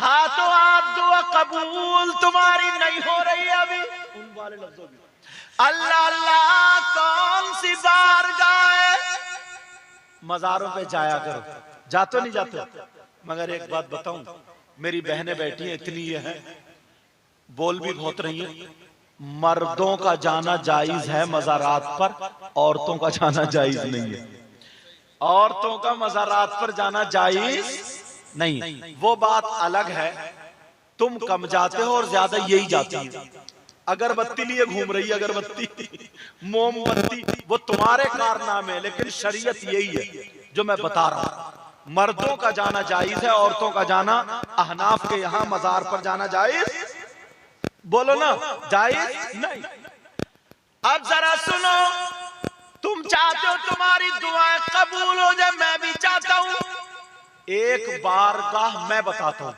हाँ तो आप दुआ कबूल तुम्हारी नहीं हो रही अभी। उन वाले लफ्जों में अल्लाह अल्लाह कौन सी बारगाह है। मजारों पे जाया करो, जातो नहीं जाते। मगर एक बात बताऊं, मेरी बहनें बैठी हैं इतनी ये है, बोल भी बहुत रही हैं। मर्दों का जाना जायज है मज़ारात पर, औरतों का जाना जायज नहीं है। औरतों का मज़ारात पर जाना जायज नहीं, वो बात अलग है। तुम कम जाते हो और ज्यादा यही जाती है। अगरबत्ती लिए घूम रही है, अगरबत्ती मोमबत्ती, वो तुम्हारे कारनामे है, लेकिन शरीयत यही है जो मैं बता रहा हूं। मर्दों का जाना जायज है, औरतों का जाना अहनाफ के यहां मजार पर जाना जायज, बोलो ना, जायज नहीं। अब जरा सुनो, तुम चाहते हो तुम्हारी दुआएं कबूल हो जाए, मैं भी चाहता हूं। एक बारगाह मैं बताता हूं,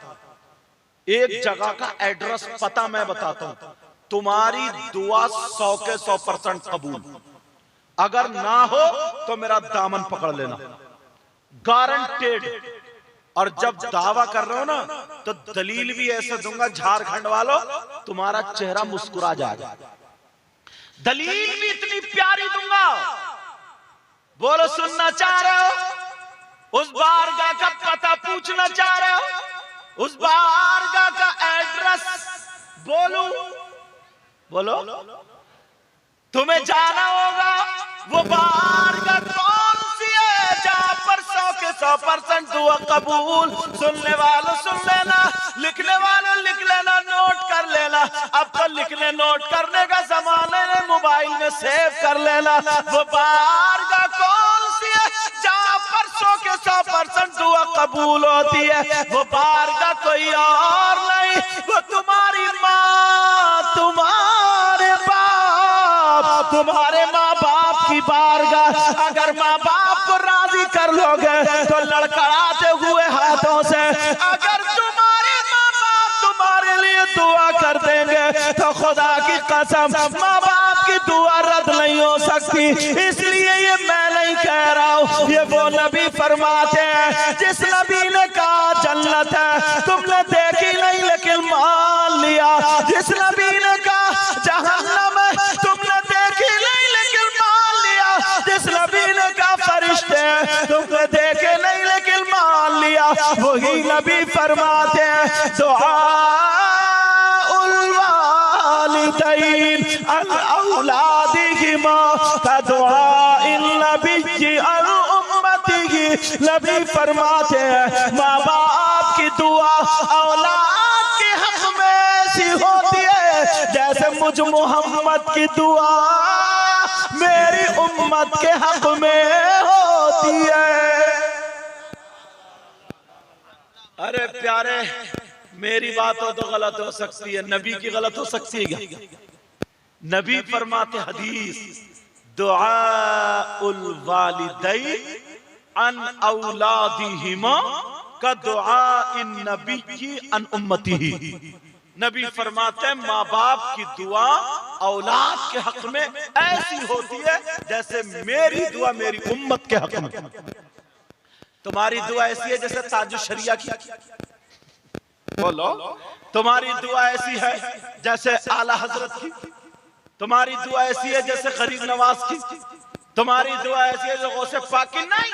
एक जगह का एड्रेस पता मैं बताता हूं। तुम्हारी दुआ 100 के 100% कबूल। अगर ना हो तो मेरा दामन पकड़ लेना, गारंटेड। और जब दावा कर रहे हो ना, तो दलील भी ऐसे दूंगा झारखंड वालों, तुम्हारा चेहरा मुस्कुरा जाएगा। दलील भी इतनी प्यारी दूंगा, बोलो सुनना चाह रहे हो? उस बारगाह का पता पूछना चाह रहे हो? उस बारगाह का एड्रेस बोलूं? बोलो, तुम्हें जाना होगा। वो बारगाह कौन सी है जहां पर 100 के 100% दुआ कबूल। सुनने वालों सुन लेना, लिखने वालों लिख लेना, नोट कर लेना। अब तो लिखने नोट करने का जमाना है, मोबाइल में सेव कर लेना। वो बारगाह कौन सी है जहां पर 100 के 100% दुआ कबूल होती है। वो बारगाह कोई और नहीं, वो तुम्हारी माँ, तुम्हारे बाप, तुम्हारे माँ बाप की बारगाह। अगर माँ बाप को राजी कर लोगे तो लड़खड़ाते हुए हाथों से, अगर तुम्हारे माँ बाप तुम्हारे लिए दुआ कर देंगे तो खुदा की कसम माँ बाप की दुआ रद्द नहीं हो सकती। इसलिए ये मैं नहीं कह रहा हूँ, ये वो नबी फरमाते हैं जिस नबी ने कहा जन्नत है तुमने देखी नहीं लेकिन मान लिया। जिस नबी ने कहा जहन्नम है तुमने देखी नहीं लेकिन मान लिया। जिस नबी ने कहा फरिश्ते हैं तुमने देखे नहीं लेकिन मान लिया। वही नबी फरमाते हैं दुआ उल वालिदैन अल औलादिहिमा का दुआ इन नबी अल उम्मतिही। नबी फरमाते हैं माँ बाप की दुआ औलाद के हक में ऐसी होती है जैसे मुझ मोहम्मद की दुआ मेरी उम्मत के हक में होती है। अरे प्यारे, मेरी बात हो तो गलत हो सकती है, नबी की गलत हो सकती है क्या? नबी फरमाते हदीस दुआ उल वालिदैन अन औलादिहिमा का दुआ इन नबी की अन उम्मतिही। नबी फरमाते हैं माँ बाप की दुआ औलाद के हक में ऐसी होती है जैसे मेरी दुआ मेरी उम्मत के हक में। तुम्हारी दुआ ऐसी है जैसे ताजुल शरिया की, बोलो। तुम्हारी दुआ ऐसी है जैसे आला हजरत की। तुम्हारी दुआ ऐसी है जैसे गरीब नवाज की। तुम्हारी दुआ ऐसी है जो गौसे पाक की नहीं।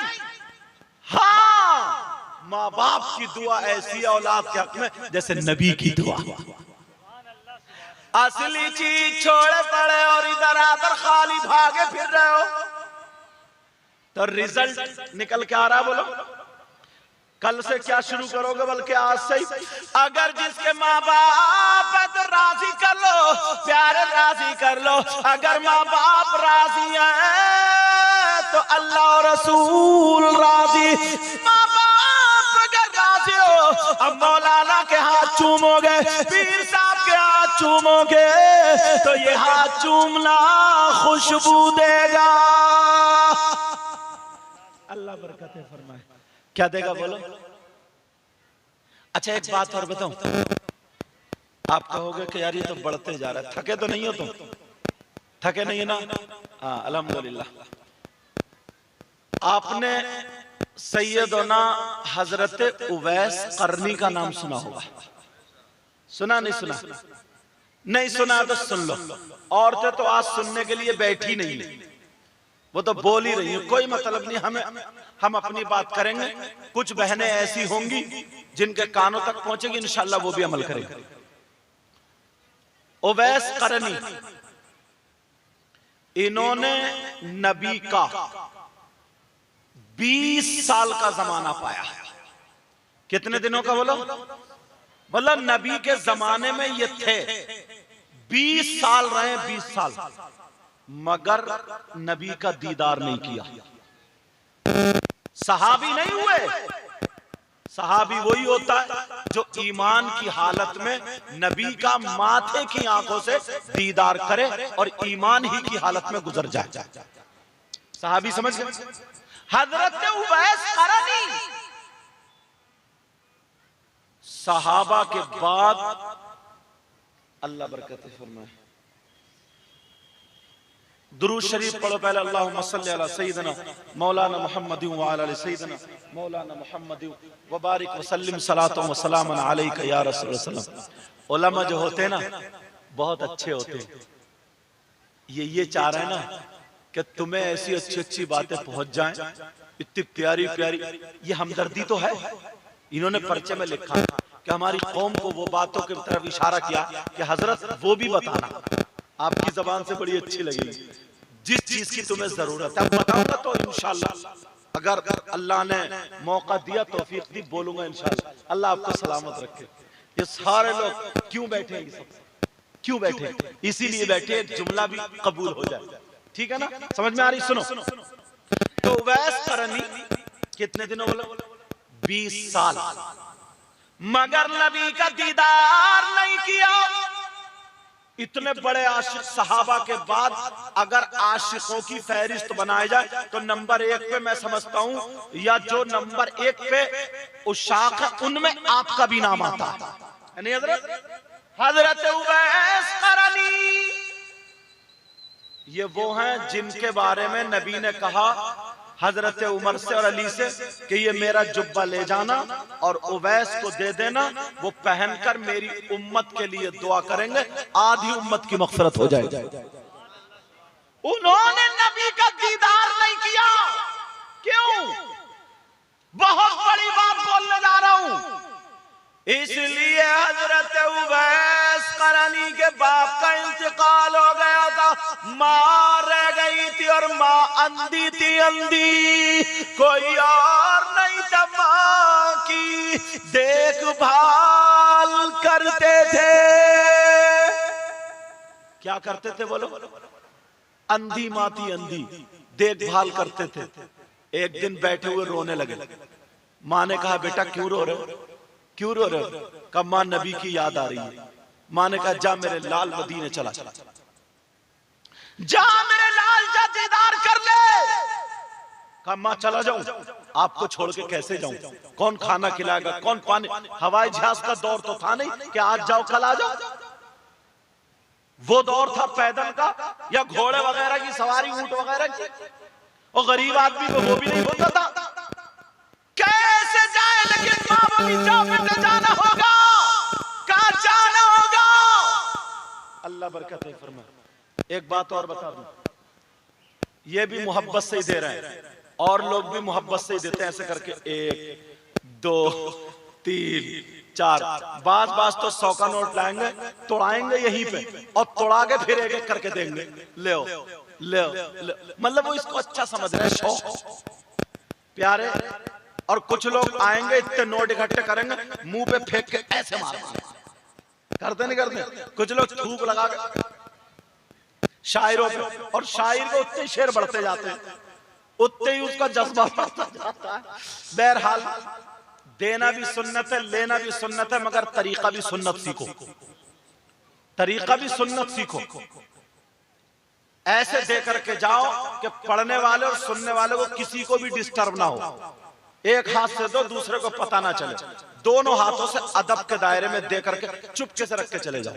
हाँ, माँ बाप की दुआ ऐसी है औलाद के हक में जैसे नबी की दुआ। असली चीज छोड़े पड़े और इधर आधर खाली भागे फिर रहे हो तो रिजल्ट निकल के आ रहा। बोलो कल से क्या शुरू करोगे, बल्कि आज से ही। अगर जिसके माँ बाप है तो राजी कर लो, प्यारे राजी कर लो। अगर माँ बाप राजी है तो अल्लाह और रसूल राजी। माँ बाप अगर राजी हो, अब मौलाना के हाथ चूमोगे, पीर साहब के हाथ चूमोगे तो ये हाथ चूमना खुशबू देगा। अल्लाह बरकतें फरमाए। क्या देगा बोलो? अच्छा एक बात और बताऊं, आप कहोगे कि यार ये तो बढ़ते जा रहा है, थके तो नहीं हो तुम? थके नहीं है ना? हाँ अल्हम्दुलिल्लाह। आपने सैयदना हजरत उवैस करनी का नाम सुना होगा, सुना नहीं सुना? नहीं सुना तो सुन लो। औरतें तो आज सुनने के लिए बैठी नहीं, वो तो बोल ही रही है, कोई मतलब नहीं, हम अपनी बात करेंगे। कुछ बहनें ऐसी होंगी जिनके कानों तक पहुंचेगी, इंशाल्लाह वो भी अमल करेंगे। उवैस करनी, इन्होंने नबी का 20 साल का जमाना पाया। कितने दिनों का बोलो? बोला नबी के जमाने में ये थे, 20 साल रहे, 20 साल, मगर नबी का दीदार नहीं किया। सहाबी नहीं हुए। सहाबी वही होता है जो ईमान की हालत में नबी का माथे की आंखों से दीदार करे और ईमान ही की हालत में गुजर जाए। सहाबी समझ गए? हजरत उवैस करनी सहाबा के बाद, अल्लाह बरकत फरमाए, दुरूद शरीफ पढ़ो पहले। अल्लाहुम्मा सल्ली अला सय्यिदना मौलाना मुहम्मद व अला आलि सय्यिदना मौलाना मुहम्मद व बारिक व सल्लिम सलातो व सलामन अलैका या रसूल सल्लम। उलमा जो होते हैं ना, बहुत अच्छे होते हैं। ये चाह रहे हैं ना कि तुम्हें ऐसी अच्छी अच्छी बातें पहुंच जाएं, इतनी प्यारी प्यारी। ये हमदर्दी तो है। इन्होंने पर्चे में लिखा कि हमारी कौम को वो बातों की तरफ इशारा किया कि हजरत वो भी बताना, आपकी जबान से बड़ी अच्छी लगेगी, जिस चीज की तुम्हें जरूरत है बताऊंगा तो इंशाल्लाह, अगर अल्लाह ने मौका दिया, तौफीक दी, बोलूंगा इंशाल्लाह। अल्लाह आपको सलामत रखे। ये सारे लोग क्यों बैठे हैं? क्यों बैठे? इसीलिए बैठे जुमला भी कबूल हो जाए, ठीक है ना? समझ में आ रही? सुनो। तो उवैस करनी कितने दिनों बोलो? 20 साल, मगर नबी का दीदार नहीं किया। इतने बड़े आशिक सहाबा के बाद अगर आशिकों की फहरिस्त बनाई जाए तो नंबर 1 पे मैं समझता हूं, या जो नंबर 1 पे उशाक है उनमें आपका भी नाम आता है। नहीं हजरत उवैस करनी, ये वो हैं जिनके बारे में नबी ने कहा हजरत उमर से और अली से कि ये मेरा जुब्बा ले जाना और उवैस को दे देना, वो पहनकर मेरी उम्मत के लिए दुआ करेंगे, आधी उम्मत की मग़फ़िरत हो जाएगी। उन्होंने नबी का दीदार नहीं किया। क्यों? बहुत बड़ी बात बोलने जा रहा हूं। इसलिए हजरत उवैस करनी के बाप का इंतकाल हो गया था, मां रह गई थी और मां अंधी थी, अंधी, कोई और नहीं था। मां की देखभाल करते थे। क्या करते थे बोलो? अंधी मां थी, अंधी, देखभाल करते थे। एक दिन बैठे हुए रोने लगे। मां ने कहा बेटा क्यों रो रहे हो? क्यों रो रहे हो? कहा मां नबी की याद आ रही है। मां ने कहा जा मेरे लाल मदीने चला, जा मेरे लाल जा दीदार कर ले। कहा मां चला जाऊं? आपको छोड़ के कैसे जाऊं? कौन खाना खिलाएगा, कौन पानी? हवाई जहाज का दौर तो था नहीं कि आज जाओ कल आ जाओ। वो दौर था पैदल का या घोड़े वगैरह की सवारी, ऊंट वगैरह की, और गरीब आदमी को वो भी नहीं होता था। कैसे जाए? लेकिन मां बोली जा बेटे जाना होगा। कहां जाना होगा? अल्लाह बरकत है फरमाए। एक बात और बता दूं, ये भी मोहब्बत से ही दे रहे हैं और लोग भी मोहब्बत से ही देते हैं, ऐसे करके 1 2 3 4। बाज तो 100 का नोट लाएंगे, तोड़ाएंगे यहीं पे और तोड़ा के फिर एक एक करके देंगे, ले मतलब वो इसको अच्छा समझ रहे हैं, शौक प्यारे। और कुछ लोग आएंगे, इतने नोट इकट्ठे करेंगे, मुंह पे फेंक के ऐसे मारेंगे। करते नहीं करते? कुछ लोग थूक लगा के शायरों पे, और शायर को उतने शेर बढ़ते जाते हैं, उतने ही उसका जज्बा बढ़ता जाता है। बहरहाल देना भी सुन्नत है, लेना भी सुन्नत है, मगर तरीका भी सुन्नत सीखो। तरीका भी सुन्नत सीखो। ऐसे दे करके जाओ कि पढ़ने वाले और सुनने वाले को किसी को भी डिस्टर्ब ना हो। एक हाथ से दो, दूसरे को पता ना चले। दोनों हाथों से अदब के दायरे में दे करके चुपके से रख के चले जाओ।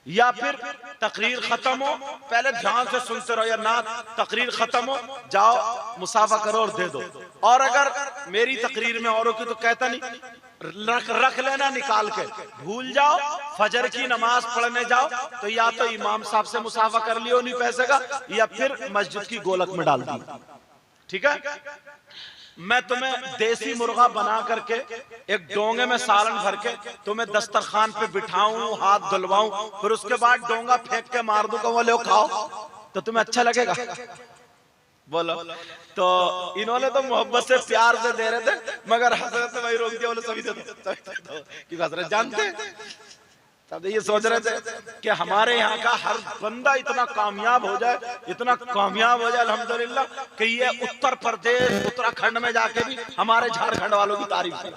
या फिर तकरीर खत्म हो, पहले ध्यान से सुनते रहो, या ना तकरीर खत्म हो जाओ मुसाफा करो और दे दो। और अगर मेरी तकरीर में औरों की तो कहता नहीं, रख लेना निकाल के, भूल जाओ फजर की नमाज पढ़ने जाओ तो या तो इमाम साहब से मुसाफा कर लियो नहीं पैसे का, या फिर मस्जिद की गोलक में डाल दी। ठीक है, मैं तुम्हें देसी मुर्गा बना करके एक डोंगे में सालन भर के तुम्हें दस्तरखान पे बिठाऊं, हाथ धुलवाऊं, फिर उसके बाद डोंगा फेंक के मार दूं, वो लो खाओ, तो तुम्हें अच्छा लगेगा? बोलो। तो इन्होंने तो मोहब्बत से प्यार से दे रहे थे, मगर हजरत भाई रोक दिया, बोले सभी दे दो, क्योंकि हजरत जानते हैं। तब ये सोच रहे थे कि हमारे यहाँ का हर बंदा इतना कामयाब हो जाए, इतना कामयाब हो जाए अल्हम्दुलिल्लाह, कि ये उत्तर प्रदेश उत्तराखंड में जाके भी हमारे झारखंड वालों की तारीफ करे।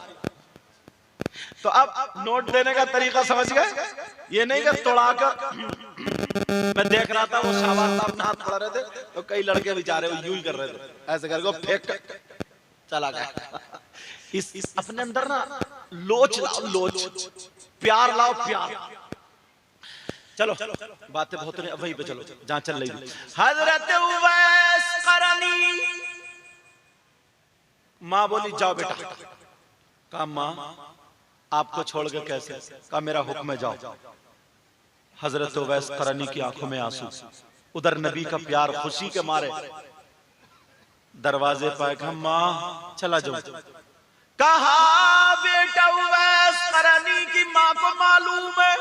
तो अब नोट देने का तरीका समझ गए? ये नहीं कि तोड़ाकर, मैं देख रहा था वो शाहबाज साहब अपना हाथ पड़ा रहे थे, तो कई लड़के बेचारे यूं ही कर रहे थे, ऐसे करके फेंक चला गया। इस अपने अंदर ना लोच लाओ, लोच, प्यार लाओ, प्यार। चलो बातें बहुत नहीं, वही पे चलो जहां चल रही है। हजरत उवैस करनी, माँ बोली जाओ बेटा। कहा माँ आपको छोड़ के कैसे? कहा मेरा हुक्म है जाओ। हजरत उवैस करनी की आंखों में आंसू, उधर नबी का प्यार, खुशी के मारे दरवाजे पर। कहा माँ चला जाओ। कहा बेटा उवैस करनी की माँ को मालूम है,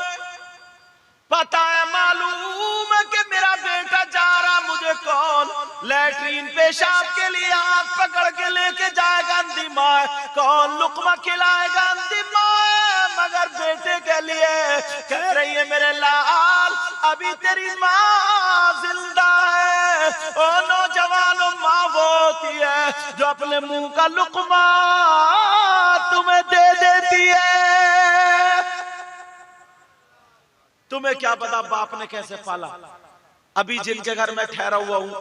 पता है, मालूम है कि मेरा बेटा जा रहा, मुझे कौन लैट्रीन पेशाब के लिए हाथ पकड़ के लेके जाएगा अंधी माँ, कौन लुकमा खिलाएगा अंधी माँ, मगर बेटे के लिए कह रही है मेरे लाल अभी तेरी माँ जिंदा है। ओ नौजवानों, माँ वो होती है जो अपने मुंह का लुकमा तुम्हें दे देती है। तुम्हें क्या पता बाप ने कैसे पाला। अभी जिनके घर मैं ठहरा हुआ हूं,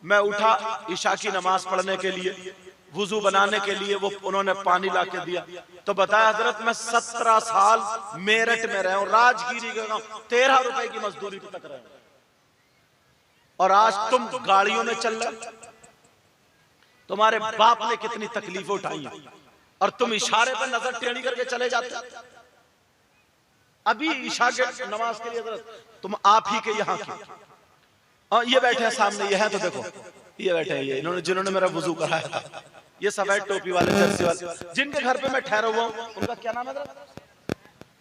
मैं उठा ईशा की नमाज पढ़ने के लिए, वुजू बनाने के लिए, वो उन्होंने पानी ला के दिया, तो बताया हजरत मैं 17 साल मेरठ में रहा हूं, राजगिरी का गांव, 13 रुपए की मजदूरी पे तक रहे हूं, और आज तुम गाड़ियों में चल रहे, तुम्हारे बाप ने कितनी तकलीफें उठाई हैं, और तुम इशारे पर नजर टेढ़ी करके चले जाते। अभी ईशा के नमाज के लिए हजरत तुम आप ही के यहाँ की, और ये बैठे हैं सामने, ये है तो देखो, ये बैठे हैं, ये इन्होंने जिन्होंने मेरा वुजू कराया था, ये सफेद टोपी वाले, जर्सी वाले, जिनके घर पे मैं ठहरा हुआ हूँ, उनका क्या नाम है?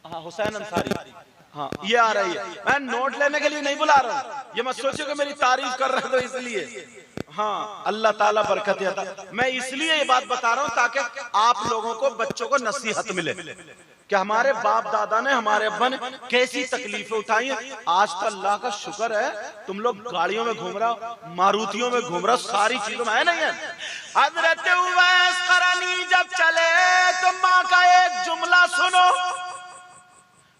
हाँ, हुसैन अंसारी। हाँ, ये आ रही है। मैं नोट लेने के लिए नहीं बुला रहा हूँ, ये मत सोचो कि मेरी तारीफ कर रहे हो तो इसलिए। हाँ, अल्लाह ताला बरकत अता। मैं इसलिए ये बात बता रहा हूँ ताकि आप लोगों को, बच्चों को नसीहत मिले कि हमारे बाप दादा ने, हमारे अब्बा ने कैसी तकलीफें उठाई हैं। आज तो अल्लाह का शुक्र है तुम लोग गाड़ियों में घूम रहा हो, मारुतियों में घूम रहा हो, सारी चीजों में है नहीं है। हजरत उवैस करनी जब चले तो माँ का एक जुमला सुनो।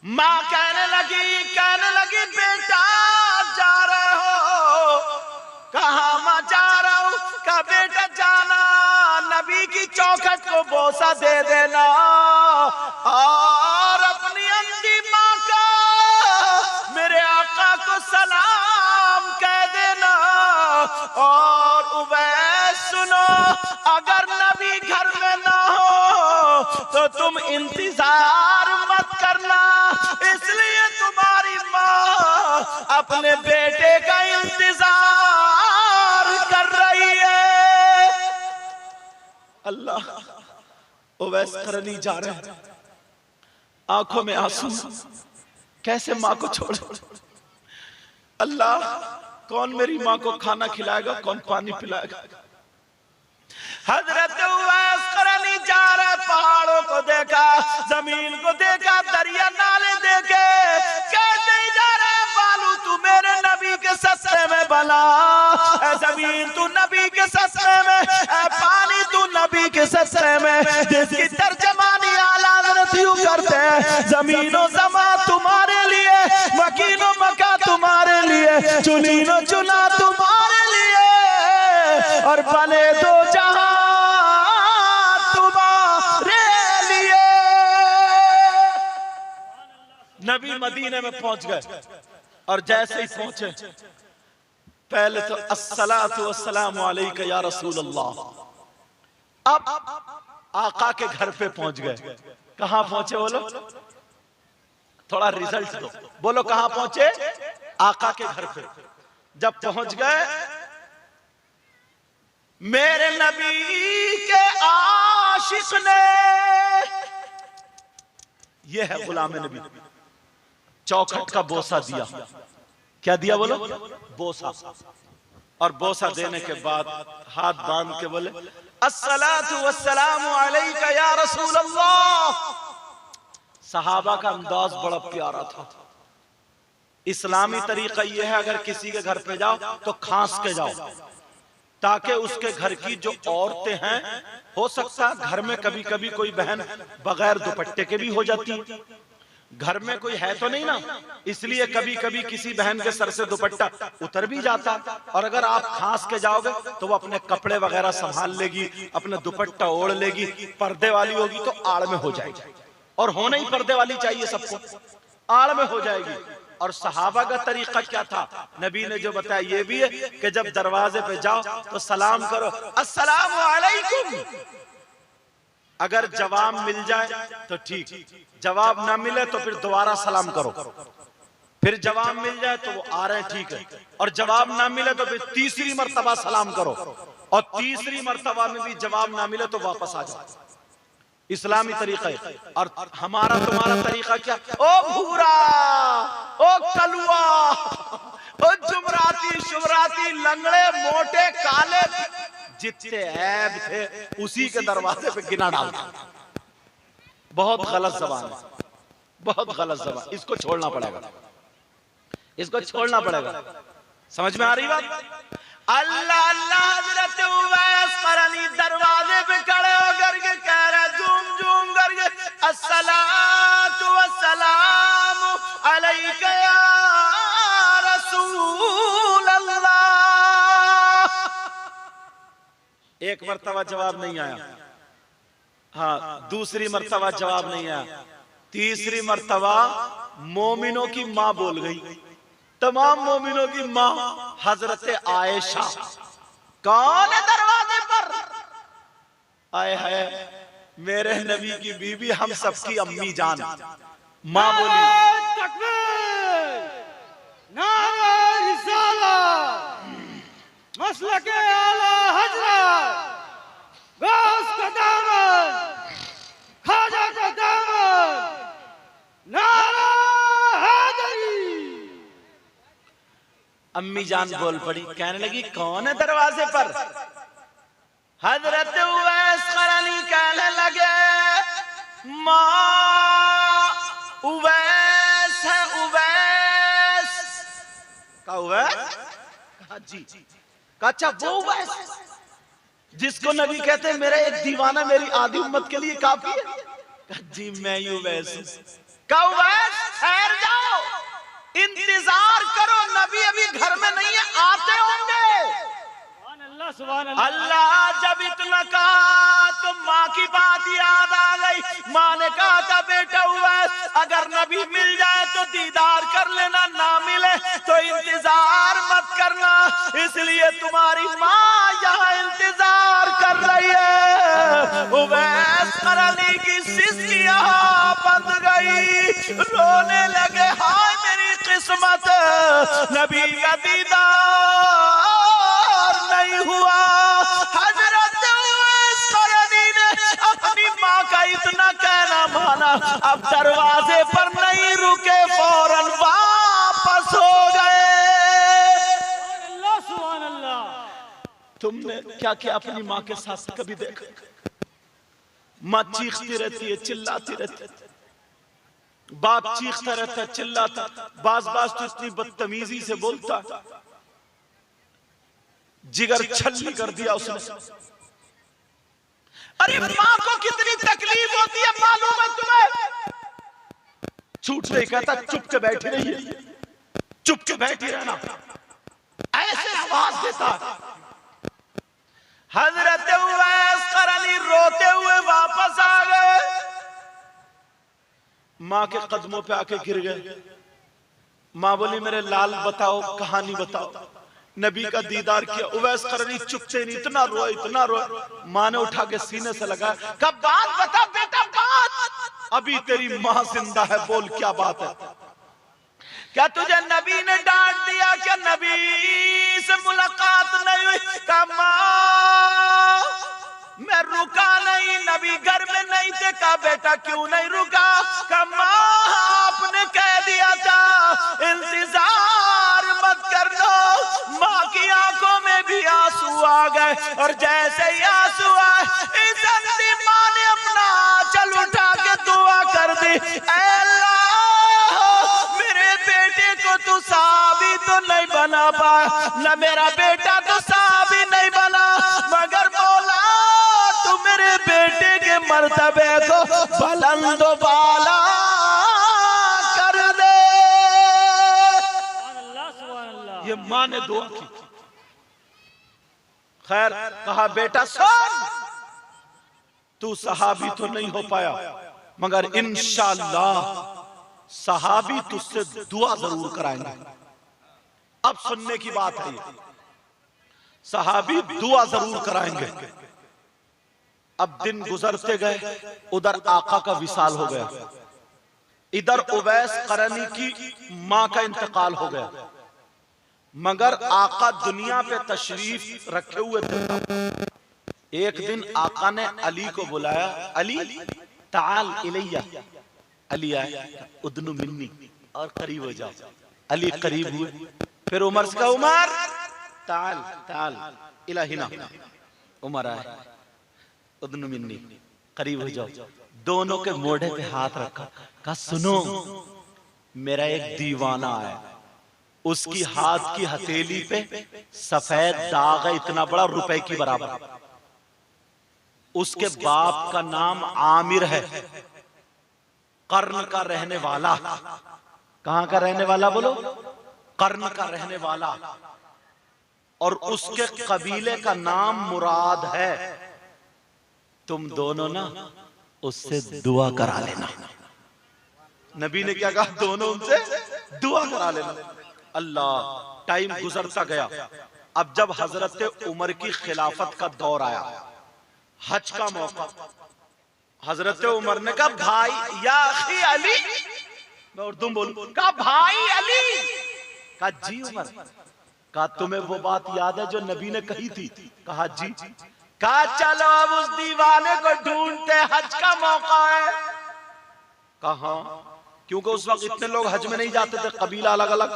माँ कहने लगी बेटा जा रहे हो? कहा माँ जा रहा हूँ। कहा बेटा जाना, नबी की चौखट को बोसा दे देना, और अपनी अंधी माँ का मेरे आका को सलाम कह देना। और उवैस सुनो, अगर नबी घर में ना हो तो तुम इंतजार मत करना, इसलिए तुम्हारी माँ अपने बेटे का इंतजार कर रही है। अल्लाह, उवैस करनी जा रहे हैं, आंखों में आंसू, कैसे माँ को छोड़। अल्लाह, कौन मेरी माँ को खाना खिलाएगा, कौन पानी पिलाएगा। हजरत उवैस करनी जा रहे, पहाड़ों को देखा, जमीन को देखा, दरिया नाले देखे, कहते ही जा रहे बालू तू मेरे नबी के सस्ते में बना, जमीन तू नबी के सस्ते में, पानी तू नबी के सस्ते में, जिसकी तर्जमानी आला हज़रत यूं करते हैं, जमीनो जमा तुम्हारे लिए, मकीनो मका तुम्हारे लिए, चुनीनो चुना तुम्हारे लिए, और बने दो जहां तुम्हारे लिए। नबी मदीने में पहुंच गए और जैसे ही पहुंचे पहले तो अस्सलातु वस्सलामु अलैका या रसूल अल्लाह। अब आका के घर पे पहुंच गए। कहां पहुंचे बोलो, थोड़ा रिजल्ट दो, बोलो कहां पहुंचे? आका के घर पे। जब पहुंच गए, मेरे नबी के आशिक ने, यह है गुलाम नबी, चौखट का बोसा दिया। क्या दिया बोलो? बोसा। और बोसा देने के बाद हाथ बांध के बोले अस्सलातु वस्सलामु अलैका या रसूल अल्लाह। सहाबा का अंदाज बड़ा प्यारा था। इस्लामी तरीका यह है, अगर किसी के घर पे जाओ तो खांस के जाओ, ताकि उसके घर की जो औरतें हैं, हो सकता है घर में कभी कभी कोई बहन बगैर दुपट्टे के भी हो जाती है, घर में कोई है तो नहीं ना, इसलिए कभी कभी किसी बहन के सर से दुपट्टा उतर भी जाता। और अगर आप खांस के जाओगे तो वो अपने कपड़े वगैरह संभाल लेगी, अपने दुपट्टा ओढ़ लेगी, पर्दे वाली होगी तो आड़ में हो जाएगी, और होना ही पर्दे वाली चाहिए सबको, आड़ में हो जाएगी। और सहाबा का तरीका क्या था, नबी ने जो बताया ये भी है कि जब दरवाजे पे जाओ तो सलाम करो अस्सलामु अलैकुम। अगर जवाब मिल जाए तो ठीक, जवाब ना मिले तो फिर दोबारा सलाम करो, फिर जवाब मिल जाए तो वो आ रहे हैं ठीक है, और जवाब ना मिले तो फिर तीसरी मर्तबा सलाम करो, और तीसरी मर्तबा में भी जवाब ना मिले तो वापस आ जाओ। इस्लामी तरीका है। और हमारा तुम्हारा तरीका क्या? ओ भूरा, ओ कलुआ, ओ जुमराती शुमराती, लंगड़े मोटे काले, जितने ऐब थे उसी के दरवाजे पे गिना डालता। बहुत गलत ज़बान है, बहुत गलत ज़बान। इसको छोड़ना पड़ेगा, इसको छोड़ना पड़ेगा। समझ में आ रही बात? अल्लाह अल्लाह। हजरत उवैस करनी दरवाजे पे खड़े होकर के कह रहे, झूम झूम करके अस्सलातु वस्सलामु अलैका या रसूल अल्लाह। एक मर्तबा जवाब नहीं आया, हाँ दूसरी मर्तबा जवाब नहीं आया, तीसरी मर्तबा मोमिनों की माँ बोल गई, तमाम मोमिनों की माँ हजरत आयशा। कौन है दरवाजे पर? आए है मेरे नबी की बीबी, हम सबकी अम्मी जान। माँ बोली मसलके आला हजरत, गौस का दामन, खाजा का दामन, नारा हैदरी। अम्मी जान बोल पड़ी, कहने लगी कौन है दरवाजे पर? हजरत उवैस करनी कहने लगे माँ उवैस है, उवैस का उवैस? जी। अच्छा वो उवैस जिसको नबी कहते हैं मेरा एक दीवाना मेरी आधी उम्मत के लिए काफी है? जी मैं ही उवैस हूं। का उवैस ठहर जाओ, इंतजार करो, नबी अभी घर में नहीं है, आते होंगे। अल्लाह जब इतना कहा तो माँ की बात याद आ गई। माँ ने कहा था बेटा हुआ अगर नबी मिल जाए तो दीदार कर लेना, ना मिले तो इंतजार मत करना। इसलिए तुम्हारी माँ यहाँ इंतजार कर रही है। उवैस करनी की सिस्कियाँ बंद गई, रोने लगे हाय मेरी किस्मत, नबी का दीदार नहीं हुआ। हजरत उवैस करनी ने अपनी माँ का इतना कहना माना, अब दरवाजे पर नहीं रुके, फौरन वापस हो गए। सुभान अल्लाह। तुमने क्या क्या अपनी माँ के साथ कभी देखा? माँ चीखती रहती है, चिल्लाती रहती है, बाप चीखता रहता है, चिल्लाता, बाज बाज तो इतनी बदतमीजी से बोलता, जिगर छल्ली कर दिया उसने। अरे माँ को कितनी तकलीफ होती है मालूम है तुम्हें? छूट नहीं कहता, चुप के बैठी रही है, चुप के बैठी रहना, ऐसे आवाज देता। हजरत उवैस करनी रोते हुए वापस आ गए। माँ के कदमों पे आके गिर गए। माँ बोली मेरे लाल बताओ, कहानी बताओ। नबी का दीदार किया। उवैस करनी चुपते नहीं, इतना रोए इतना रोए। माँ ने उठा के सीने से लगा, कब बात बता बेटा बात, अभी तेरी माँ जिंदा है, बोल क्या बात है। क्या तुझे नबी ने डांट दिया, क्या नबी से मुलाकात नहीं हुई? का माँ मैं रुका नहीं, नबी घर में नहीं थे। का बेटा क्यों नहीं रुका? का माँ आपने कह दिया था इंतजार मत कर लो। माँ की आंखों में भी आंसू आ गए, और जैसे ही आंसू आए इस अंधी माँ ने अपना आंचल उठा के दुआ कर दी, अल्लाह मेरे बेटे को तू साहबी तो नहीं बना पाया, न मेरा बेटा तो साहबी नहीं बना, मगर मौला तू मेरे बेटे के मर्तबे को बुलंद बाला कर दे। ये माँ ने दुआ की। खैर कहा बेटा सुन, तू सहाबी तो नहीं हो पाया, मगर इंशाअल्लाह सहाबी तुझसे दुआ जरूर कराएंगे। अब सुनने की बात है, सहाबी दुआ जरूर कराएंगे। अब दिन गुजरते गए, उधर आका का विसाल हो गया, इधर उवैस करनी की मां का इंतकाल हो गया। मगर आका दुनिया पे तशरीफ रखे हुए थे। एक दिन आका ने अली को बुलाया, अली ताल इलैया। अली आया, उदनु मिन्नी, और करीब हो जाओ। अली करीब हुए। फिर उमर से कहा उमर ताल ताल इलाहिना। उमर आया, उदनु मिन्नी, करीब हो जाओ। दोनों के मोढ़े पे हाथ रखा, कहा सुनो मेरा एक दीवाना है, उसकी हाथ की हथेली पे सफेद दाग है, इतना बड़ा रुपए की बराबर। उसके बाप का नाम आमिर है, कर्न का रहने वाला। कहां का रहने वाला बोलो? कर्न का रहने वाला। और उसके कबीले का नाम मुराद है। तुम दोनों ना उससे दुआ करा लेना। नबी ने क्या कहा? दोनों उनसे दुआ करा लेना। अल्लाह, टाइम गुजरता गया। अब जब हजरत उमर की खिलाफत का दौर आया, हज का मौका, हजरत उमर ने कहा भाई या अखी अली, मैं उर्दू बोलूं, कहा भाई अली। कहा जी उमर। कहा तुम्हें वो बात याद है जो नबी ने कही थी? कहा जी। कहा चलो अब उस दीवाने को ढूंढते, हज का मौका है। कहा क्योंकि उस वक्त इतने लोग हज में नहीं जाते थे, कबीला अलग अलग।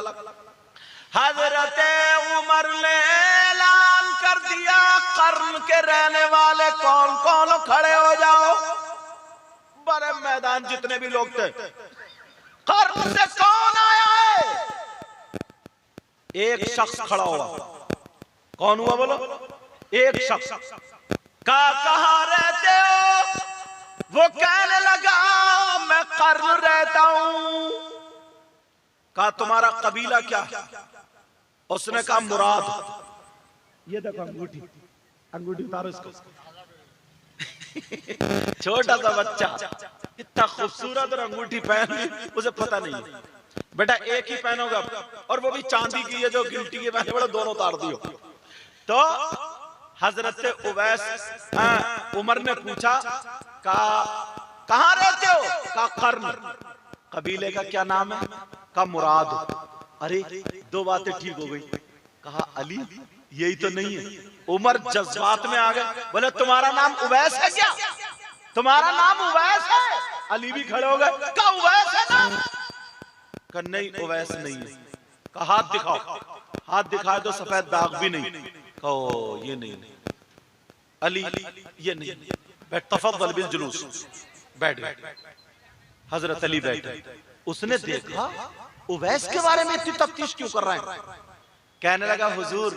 हजरत उमर ने ऐलान कर दिया, कर्न के रहने वाले कौन कौन खड़े हो जाओ। बड़े मैदान जितने भी लोग थे, कर्न से कौन आया है? एक शख्स खड़ा हुआ। कौन हुआ बोलो? एक शख्स। कहाँ रहते हो? वो कहने लगा मैं कर्न रहता हूं। कहा तुम्हारा कबीला क्या? उसने कहा मुराद। ये देखो अंगूठी, अंगूठी उतारो इसको। छोटा सा बच्चा इतना खूबसूरत और अंगूठी पहन ली, उसे पता नहीं है। बेटा एक ही पहनोगा, और वो भी चांदी की है, जो गिल्टी के पहने बड़ा, दोनों उतार दियो। तो हजरत उवैस उमर ने पूछा कहाँ रहते हो? कहा कर्न। कबीले का क्या नाम है? कहा मुराद। अरे दो बातें ठीक हो गई। कहा अली यही तो नहीं है। उमर जज्बात में आ गए, बोले तुम्हारा नाम उवैस है क्या? तुम्हारा नाम उवैस है? अली भी खड़े हो गए। कहा उवैस है ना? कहा नहीं उवैस नहीं है। कहा हाथ दिखाओ। हाथ दिखाए तो सफेद दाग भी नहीं। कहो ये नहीं, अली ये नहीं। बैठ, तफद्दल बिल जुलूस, बैठ गए। हजरत अली बैठे। उसने देखा उवैस के बारे में इतनी तफ्तीश क्यों कर रहे हैं? कहने लगा हुजूर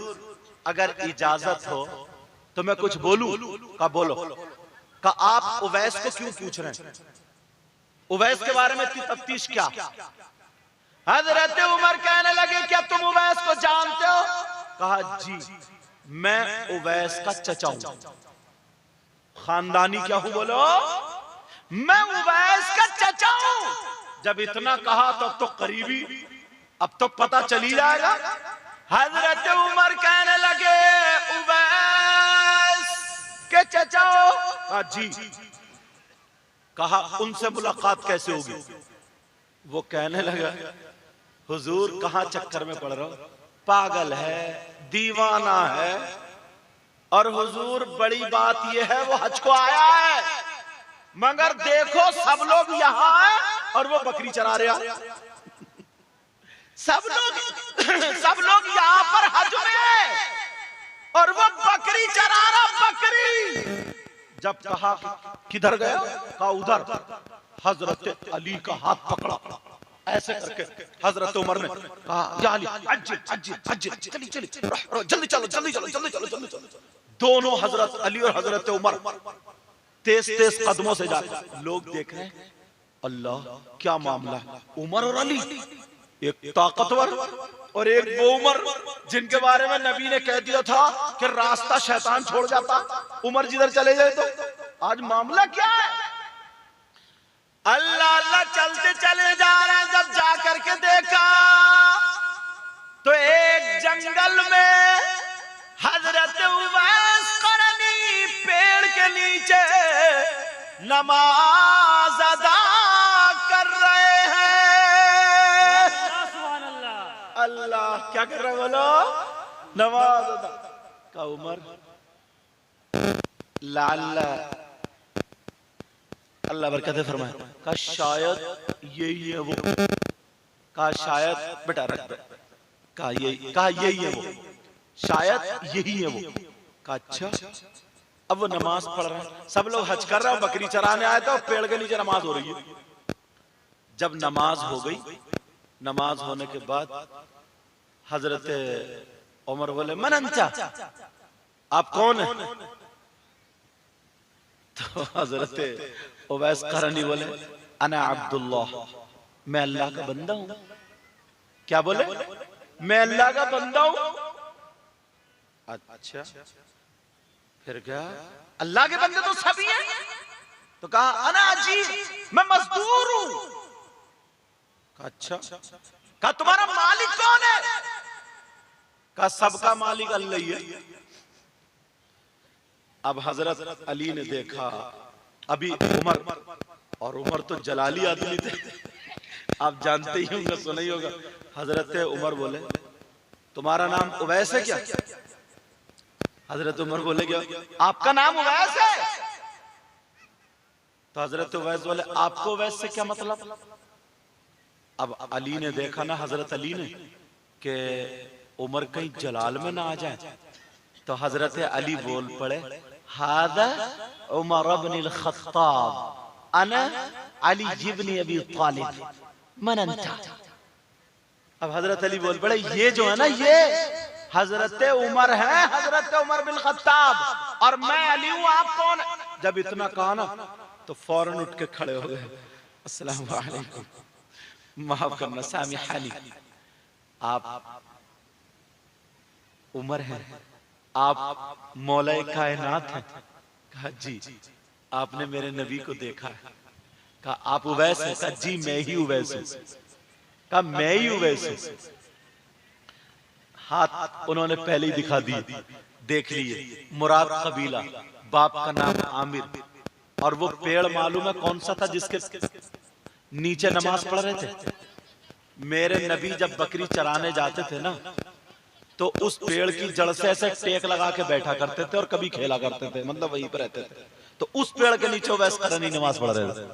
अगर इजाजत हो तो मैं कुछ बोलूं? का बोलो। का आप उवैस को क्यों पूछ रहे हैं? उवैस के बारे में इतनी तफ्तीश क्या? हजरत उमर कहने लगे क्या तुम उवैस को जानते हो? कहा जी मैं उवैस का चचा हूं। खानदानी क्या हूं बोलो? मैं उवैस का चचा हूं। जब इतना कहा तो अब तो करीबी, अब तो पता चली जाएगा। हजरत उमर कहने लगे उवैस के चचा हो? जी। कहा उनसे मुलाकात कैसे होगी? वो कहने लगा हुजूर कहां चक्कर में पड़ रहा हो, पागल है, दीवाना है। और हुजूर बड़ी बात यह है वो हज को आया है, मगर देखो सब लोग यहाँ हैं और वो बकरी चरा रहा। सब लोग यहाँ पर हज में हैं और वो बकरी चरा रहा। बकरी जब कहा किधर गया, कहा उधर। हजरत अली का हाथ पकड़ा ऐसे करके। हजरत उमर ने कहा या अली अज्जिल अज्जिल अज्जिल, चली चली जल्दी चलो जल्दी चलो जल्दी चलो जल्दी चलो। दोनों हजरत अली और हजरत उमर तेज तेज कदमों से जाते। लोग देख रहे हैं अल्लाह क्या मामला, उमर और अली, एक ताकतवर और एक वो उमर जिनके बारे में नबी ने कह दिया था कि रास्ता शैतान छोड़ जाता, उमर जिधर चले जाए। तो आज मामला क्या है? अल्लाह अल्लाह चलते चले जा रहे हैं। जब जा करके देखा तो एक जंगल में हजरत उवैस करनी पेड़ के नीचे नमाज अदा कर रहे हैं। सुभान अल्लाह। अल्लाह क्या कर रहे हैं? बोलो नमाज अदा का। उमर लाल्ला अल्लाह बरकत फरमाए। का शायद यही है वो, का शायद बेटा रख, का यही है वो, शायद यही है वो। का अच्छा। अब वो नमाज पढ़ रहा है, सब लोग हज कर रहे हैं, बकरी चराने आए थे और पेड़ के नीचे नमाज हो रही है। जब नमाज हो गई, नमाज होने के बाद हजरत उमर बोले मन अंता, आप कौन है? तो हजरत उवैस करनी बोले अना अब्दुल्लाह, मैं अल्लाह का बंदा हूं। क्या बोले? मैं अल्लाह का बंदा हूं। अच्छा फिर क्या? अल्लाह के बंदे तो सभी हैं। तो कहा अना अजीब, मैं मजदूर हूं। अच्छा। कहा तुम्हारा मालिक कौन है? कहा सबका मालिक अल्लाह ही है। अब हजरत अली ने देखा अभी उमर, और उमर तो जलाली आदमी थे, आप जानते ही होंगे, सुना ही होगा। हजरत उमर बोले तुम्हारा नाम उवैस है क्या? हजरत उमर बोले क्या आपका नाम उवैस है? तो हजरत उवैस बोले आपको उवैस से क्या मतलब? अब अली ने देखा ना, हजरत अली ने, कि उमर कहीं जलाल में ना आ जाए, तो हजरत अली बोल पड़े हादा उमर इब्न खत्ताब अना अली इब्न अबी तालिब मन अंता। अब हजरत अली बोल पड़े ये जो है ना, ये हजरत उमर है, हजरत उमर बिन खत्ताब, और मैं अली हूं, आप कौन? जब इतना कहा ना तो फौरन उठ के खड़े हो गए। अस्सलाम वालेकुम, माफ करना सामिहानी, आप उमर हैं, आप मौलाए कायनात हैं? कहा जी। आपने मेरे नबी को देखा है? कहा आप उवैस हैं? कहा जी मैं ही उवैस हूं। कहा मैं ही उवैस हूं। हाथ उन्होंने पहले ही दिखा दिए, देख लिए, मुराद कबीला, बाप का नाम आमिर, और वो पेड़ मालूम है कौन सा था जिसके नीचे नमाज पढ़ रहे थे? मेरे नबी जब बकरी चराने जाते थे ना, तो उस पेड़ की जड़ से ऐसे टेक लगा के बैठा करते थे और कभी खेला करते थे, मतलब वहीं पर रहते थे। तो उस पेड़ के नीचे वैस करनी नमाज पढ़ रहे थे।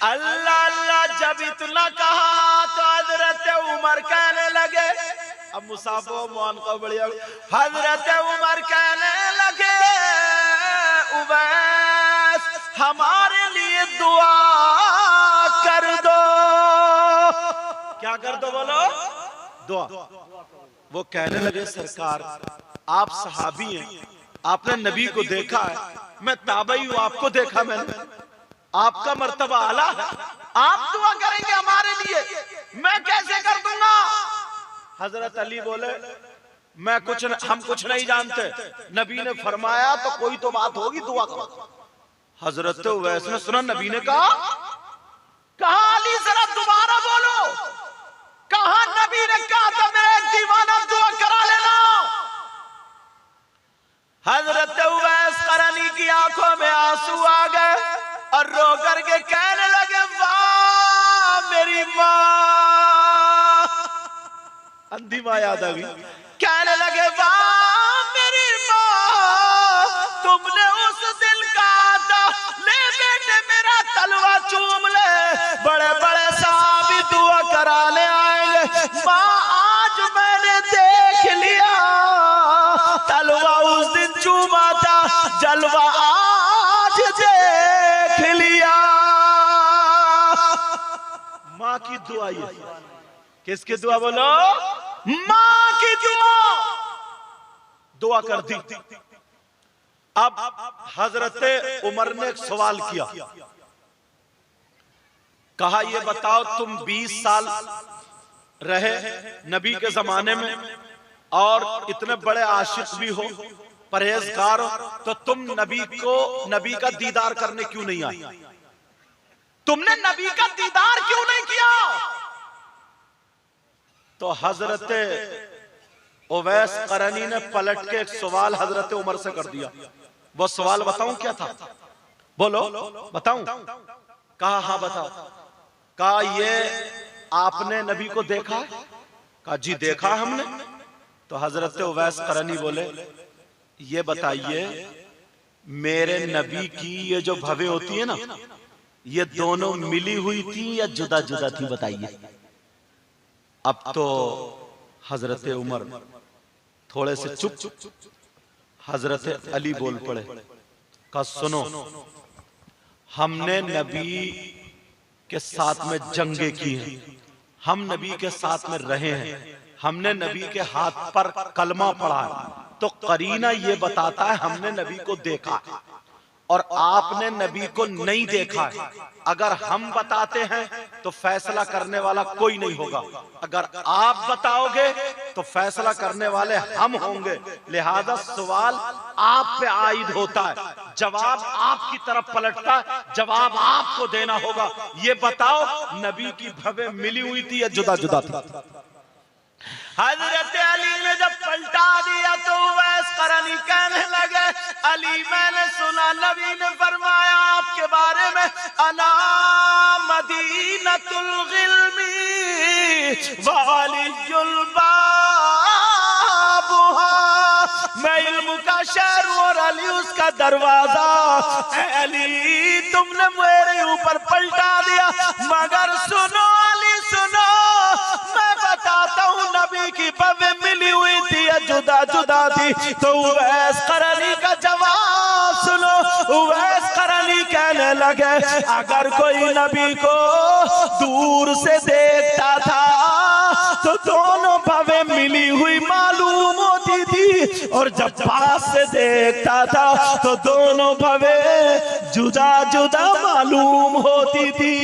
अल्लाह अल्लाह जब इतना कहा तो हजरत उमर कहने लगे, अब मुसाफो मोहन को बढ़िया, हजरत उमर कहने लगे उवैस हमारे लिए दुआ कर दो। क्या कर दो? बोलो दुआ। वो कहने लगे सरकार आप सहाबी हैं, आपने नबी को देखा है, मैं ताबई हूं, आपको देखा मैंने, आपका मर्तबा आला है, आप दुआ करेंगे हमारे लिए, मैं कैसे कर दूंगा? हजरत अली बोले हम कुछ नहीं जानते, नबी ने फरमाया तो कोई तो बात होगी, दुआ करो। हजरत उवैस ने सुना, नबी ने कहा अली जरा दोबारा बोलो, कहा नबी ने कहा था मेरा एक दीवाना दुआ करा लेना। हजरत उवैस करनी की आंखों में आंसू आ गए और रो करके कहने लगे, वाह मेरी माँ। अंधी माँ याद आ गई। कहने लगे, वाह मेरी माँ, तुमने उस दिन कहा था ले बेटे मेरा तलवा चूम ले, बड़े बड़े साहबी दुआ करा ले आएंगे। माँ आज मैंने देख लिया, तलवा उस दिन चूमा था, जलवा आज देख लिया। माँ की दुआ ये, किसकी दुआ बोलो? माँ की दुआ। दुआ कर दी। अब हजरत उमर ने एक सवाल किया, कहा ये बताओ तुम 20 साल रहे नबी के जमाने में और इतने बड़े आशिक भी हो, परहेजगार हो, तो तुम नबी का दीदार करने क्यों नहीं आए? तुमने नबी का दीदार क्यों नहीं किया? तो हजरत उवैस करनी ने पलट के एक सवाल हजरत उमर से कर दिया। वो सवाल बताऊं क्या था? बोलो बताऊं? कहा हाँ बताओ। कहा ये आपने नबी को देखा है? कहा जी देखा हमने। तो हजरत उवैस करनी बोले, ये बताइए मेरे नबी की ये जो भवें होती है ना, ये दोनों मिली हुई थी या जुदा जुदा थी? बताइए। अब तो हजरत उमर थोड़े से चुप। हजरत अली बोल पड़े, कहा सुनो, हमने नबी के साथ में जंगे की हैं, हम नबी के साथ में रहे हैं, हमने नबी के हाथ पर कलमा पढ़ा है, तो करीना ये बताता है हमने नबी को देखा है और आपने नबी को नहीं देखा है। अगर हम बताते हैं तो फैसला करने वाला कोई नहीं होगा, अगर आप बताओगे तो फैसला करने वाले हम होंगे। लिहाजा सवाल आप पे आयद होता है, जवाब आपकी तरफ पलटता है, जवाब आपको देना होगा। ये बताओ नबी की भवें मिली हुई थी या जुदा जुदा थी? हजरत अली ने जब पलटा दिया तो उवैस करनी कहने लगे, अली मैंने सुना नबी ने फरमाया आपके बारे में, अना मदीनतुल गिल्मी वालियुल बाबुहा, मैं इल्म का शहर और अली उसका दरवाजा। अली तुमने मेरे ऊपर पलटा दिया, मगर सुनो अली सुनो, मैं बताता हूँ नबी की भवें मिली हुई थी या जुदा जुदा थी। तो उवैस करनी का जवाब सुनो। उवैस करनी कहने लगे, अगर कोई नबी को दूर से देखता था तो दोनों भवें मिली हुई मालूम होती थी, और जब पास से देखता था तो दोनों भवें जुदा जुदा मालूम होती थी।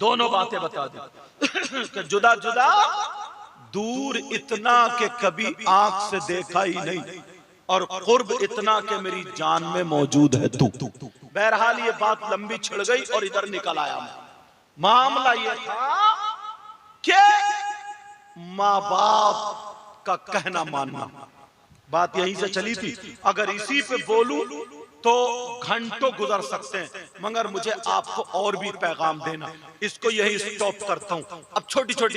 दोनों बातें बता दी कि जुदा जुदा, दूर इतना कि कभी आंख से देखा ही नहीं, और कुर्ब इतना कि मेरी जान में मौजूद है तू। बहरहाल ये बात लंबी छिड़ गई और इधर निकल आया मैं। मामला ये था कि माँ बाप का कहना मानना, बात यहीं से चली थी। अगर इसी पे बोलूं तो घंटों गुजर सकते हैं, मगर मुझे आपको और भी पैगाम देना, इसको यही स्टॉप करता हूं। अब छोटी छोटी